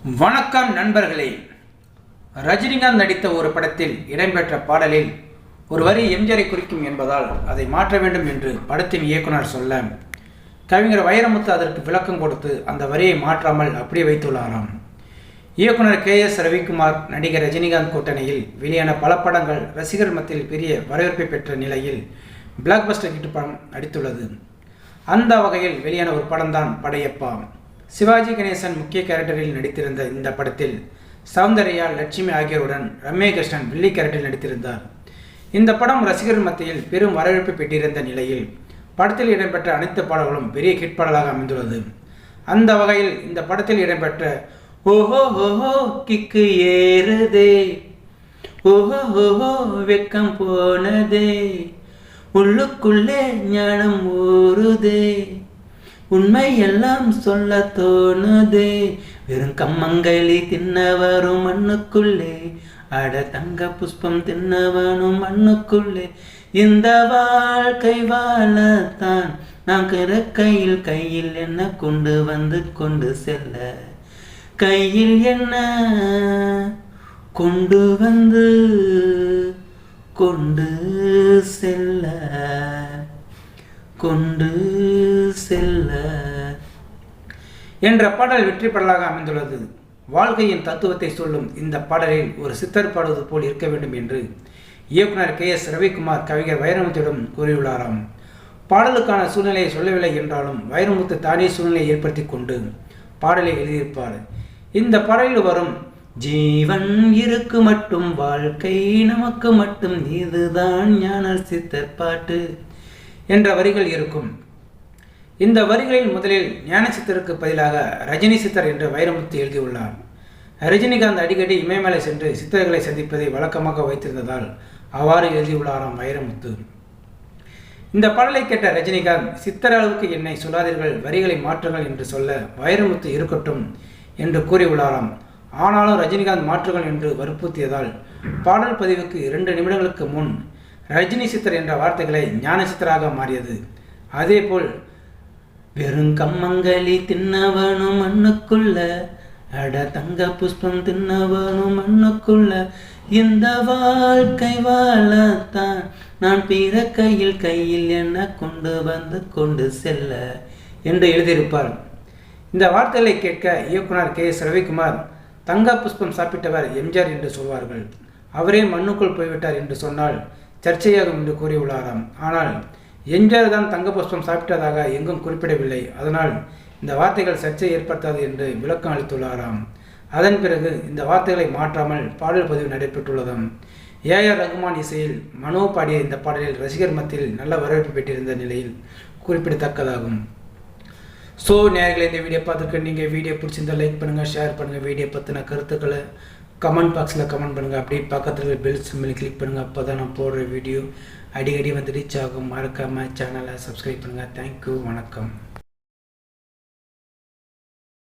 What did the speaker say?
வணக்கம் நண்பர்களே. ரஜினிகாந்த் நடித்த ஒரு படத்தில் இடம்பெற்ற பாடலில் ஒரு வரி எம்ஜிஆரை குறிக்கும் என்பதால் அதை மாற்ற வேண்டும் என்று படத்தின் இயக்குனர் சொல்ல, கவிஞர் வைரமுத்து அதற்கு விளக்கம் கொடுத்து அந்த வரியை மாற்றாமல் அப்படியே வைத்துள்ளாராம். இயக்குனர் KS ரவிக்குமார் நடிகர் ரஜினிகாந்த் கூட்டணியில் வெளியான பல படங்கள் ரசிகர் மத்தியில் பெரிய வரவேற்பை பெற்ற நிலையில் பிளாக் பஸ்டர் ஹிட் படம் நடித்துள்ளது. அந்த வகையில் வெளியான ஒரு படம்தான் படையப்பா. சிவாஜி கணேசன் முக்கிய கேரக்டரில் நடித்திருந்த இந்த படத்தில் சௌந்தர்யா, லட்சுமி ஆகியோருடன் ரம்யா கிருஷ்ணன் வில்லி கேரக்டரில் நடித்திருந்தார். இந்த படம் ரசிகர் மத்தியில் பெரும் வரவேற்பு பெற்றிருந்த நிலையில் படத்தில் இடம்பெற்ற அனைத்து பாடல்களும் பெரிய ஹிட் பாடலாக அமைந்துள்ளது. அந்த வகையில் இந்த படத்தில் இடம்பெற்ற ஓஹோ ஓஹோ கிக்கு ஏறுதே, ஓஹோ ஓஹோ வெக்கம் போனதே, உள்ளுக்குள்ளே ஞானம் ஊறுதே, உண்மை எல்லாம் சொல்ல தோணுதே, வெறும் கம்மங்களி தின்னவரும் மண்ணுக்குள்ளே, அட தங்க புஷ்பம் தின்னவனும் மண்ணுக்குள்ளே, இந்த வாழ்க்கை வாழத்தான் நான் கையில் என்ன கொண்டு வந்து கொண்டு செல்ல, கையில் என்ன கொண்டு வந்து கொண்டு செல்ல கொண்டு செல்ல என்ற பாடல் வெற்றி பாடலாக அமைந்துள்ளது. வாழ்க்கையின் தத்துவத்தை சொல்லும் இந்த பாடலில் ஒரு சித்தர் பாடுவது போல் இருக்க வேண்டும் என்று இயக்குனர் KS ரவிக்குமார் கவிஞர் வைரமுத்திடம் கூறியுள்ளாராம். பாடலுக்கான சூழ்நிலையை சொல்லவில்லை என்றாலும் வைரமுத்து தானே சூழ்நிலையை ஏற்படுத்தி கொண்டு பாடலை எழுதியிருப்பார். இந்த பாடலில் வரும் ஜீவன் இருக்கு மட்டும் வாழ்க்கை நமக்கு மட்டும் இதுதான் ஞான சித்தர் பாட்டு என்ற வரிகள் இருக்கும். இந்த வரிகளில் முதலில் ஞான சித்தருக்கு பதிலாக ரஜினி சித்தர் என்று வைரமுத்து எழுதியுள்ளார். ரஜினிகாந்த் அடிக்கடி இமயமலை சென்று சித்தர்களை சந்திப்பதை வழக்கமாக வைத்திருந்ததால் அவ்வாறு எழுதியுள்ளாராம் வைரமுத்து. இந்த பாடலை கேட்ட ரஜினிகாந்த், சித்தர் அளவுக்கு என்னை சொல்லாதீர்கள், வரிகளை மாற்றுங்கள் என்று சொல்ல வைரமுத்து இருக்கட்டும் என்று கூறியுள்ளாராம். ஆனாலும் ரஜினிகாந்த் மாற்றுங்கள் என்று வற்புறுத்தியதால் பாடல் பதிவுக்கு 2 நிமிடங்களுக்கு முன் ரஜினி சித்தர் என்ற வார்த்தைகளை ஞான சித்தராக மாறியது. அதேபோல் வெறும் கம்மங்களி தின்னவனும் மண்ணுக்குள்ள, அட தங்க புஷ்பம் தின்னவனும் மண்ணுக்குள்ள, இந்த வாழ்க்கை வாழத்தான் நான் கையில் என்ன கொண்டு வந்து கொண்டு செல்ல என்று எழுதியிருப்பார். இந்த வார்த்தைகளை கேட்க இயக்குனர் KS ரவிக்குமார், தங்க புஷ்பம் சாப்பிட்டவர் எம்ஜிஆர் என்று சொல்வார்கள், அவரே மண்ணுக்குள் போய்விட்டார் என்று சொன்னால் சர்ச்சையாகும் என்று கூறியுள்ளாராம். ஆனால் எம்ஜிஆர் தான் தங்க புஷ்பம் சாப்பிட்டதாக எங்கும் குறிப்பிடவில்லை, அதனால் இந்த வார்த்தைகள் சர்ச்சை ஏற்படுத்தாது என்று விளக்கம் அளித்துள்ளாராம். அதன் பிறகு இந்த வார்த்தைகளை மாற்றாமல் பாடல் பதிவு நடைபெற்றுள்ளதாம். AR ரகுமான் இசையில் மனோ பாடிய இந்த பாடலில் ரசிகர் மத்தியில் நல்ல வரவேற்பு பெற்றிருந்த நிலையில் குறிப்பிடத்தக்கதாகும். ஸோ நேயர்களே, இந்த வீடியோ பார்த்துக்க நீங்கள் வீடியோ பிடிச்சிருந்தால் லைக் பண்ணுங்கள், ஷேர் பண்ணுங்கள், வீடியோ பற்றின கருத்துக்களை கமெண்ட் பாக்ஸில் கமெண்ட் பண்ணுங்கள். அப்படியே பக்கத்தில் பெல் சிம்பிள் கிளிக் பண்ணுங்கள். அப்போ தான் நான் போடுற வீடியோ அடிக்கடி வந்து ரீச் ஆகும். மறக்காமல் சேனலை சப்ஸ்கிரைப் பண்ணுங்கள். தேங்க்யூ, வணக்கம்.